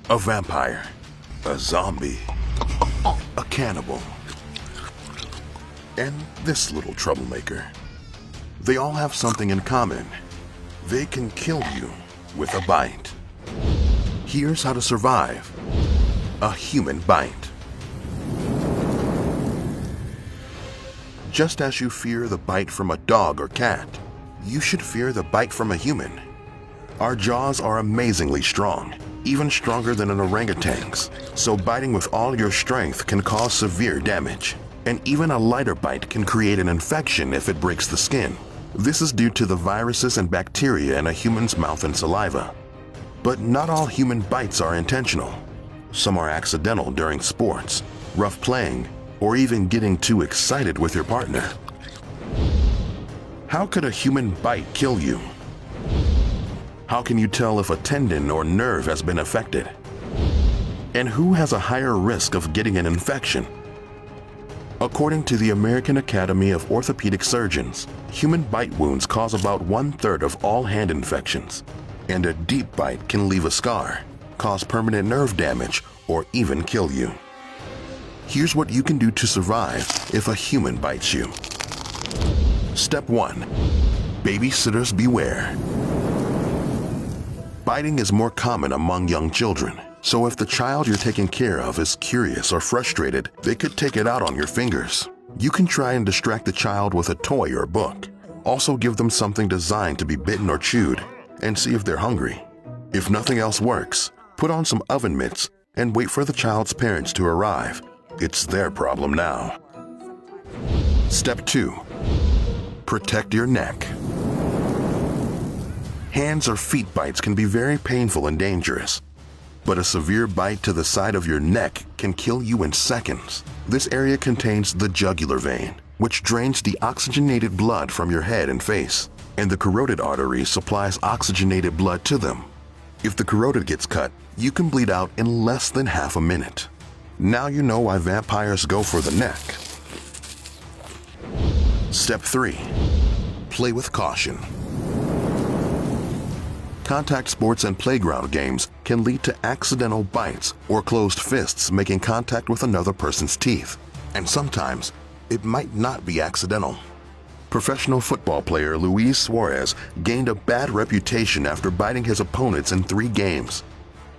A vampire, a zombie, a cannibal, and this little troublemaker. They all have something in common. They can kill you with a bite. Here's how to survive a human bite. Just as you fear the bite from a dog or cat, you should fear the bite from a human. Our jaws are amazingly strong, even stronger than an orangutan's, so biting with all your strength can cause severe damage. And even a lighter bite can create an infection if it breaks the skin. This is due to the viruses and bacteria in a human's mouth and saliva. But not all human bites are intentional. Some are accidental during sports, rough playing, or even getting too excited with your partner. How could a human bite kill you? How can you tell if a tendon or nerve has been affected? And who has a higher risk of getting an infection? According to the American Academy of Orthopedic Surgeons, human bite wounds cause about 1/3 of all hand infections. And a deep bite can leave a scar, cause permanent nerve damage, or even kill you. Here's what you can do to survive if a human bites you. Step 1. Babysitters beware. Biting is more common among young children, so if the child you're taking care of is curious or frustrated, they could take it out on your fingers. You can try and distract the child with a toy or book. Also give them something designed to be bitten or chewed, and see if they're hungry. If nothing else works, put on some oven mitts and wait for the child's parents to arrive. It's their problem now. Step 2. Protect your neck. Hands or feet bites can be very painful and dangerous, but a severe bite to the side of your neck can kill you in seconds. This area contains the jugular vein, which drains the oxygenated blood from your head and face, and the carotid artery supplies oxygenated blood to them. If the carotid gets cut, you can bleed out in less than half a minute. Now you know why vampires go for the neck. Step 3. Play with caution. Contact sports and playground games can lead to accidental bites or closed fists making contact with another person's teeth. And sometimes, it might not be accidental. Professional football player Luis Suarez gained a bad reputation after biting his opponents in 3 games.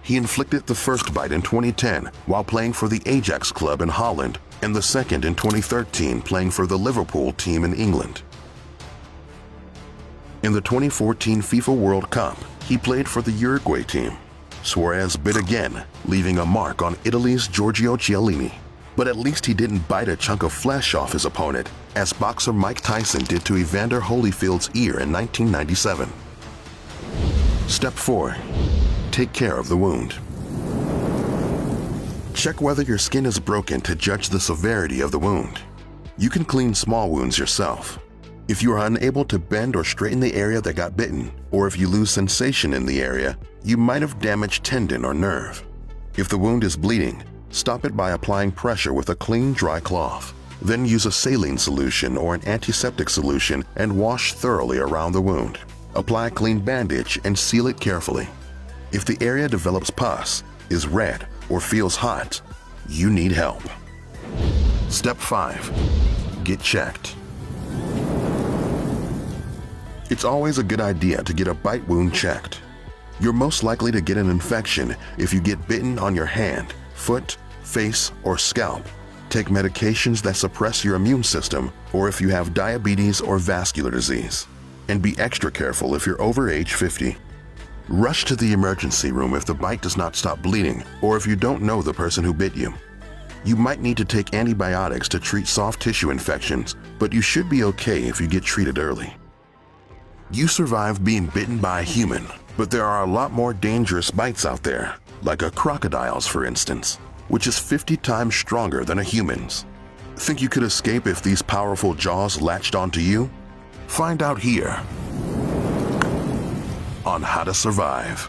He inflicted the first bite in 2010 while playing for the Ajax club in Holland, and the second in 2013 playing for the Liverpool team in England. In the 2014 FIFA World Cup, he played for the Uruguay team. Suarez bit again, leaving a mark on Italy's Giorgio Chiellini. But at least he didn't bite a chunk of flesh off his opponent, as boxer Mike Tyson did to Evander Holyfield's ear in 1997. Step 4. Take care of the wound. Check whether your skin is broken to judge the severity of the wound. You can clean small wounds yourself. If you are unable to bend or straighten the area that got bitten, or if you lose sensation in the area, you might have damaged tendon or nerve. If the wound is bleeding, stop it by applying pressure with a clean, dry cloth. Then use a saline solution or an antiseptic solution and wash thoroughly around the wound. Apply a clean bandage and seal it carefully. If the area develops pus, is red, or feels hot, you need help. Step 5. Get checked. It's always a good idea to get a bite wound checked. You're most likely to get an infection if you get bitten on your hand, foot, face, or scalp. Take medications that suppress your immune system, or if you have diabetes or vascular disease. And be extra careful if you're over age 50. Rush to the emergency room if the bite does not stop bleeding, or if you don't know the person who bit you. You might need to take antibiotics to treat soft tissue infections, but you should be okay if you get treated early. You survived being bitten by a human, but there are a lot more dangerous bites out there, like a crocodile's for instance, which is 50 times stronger than a human's. Think you could escape if these powerful jaws latched onto you? Find out here on How to Survive.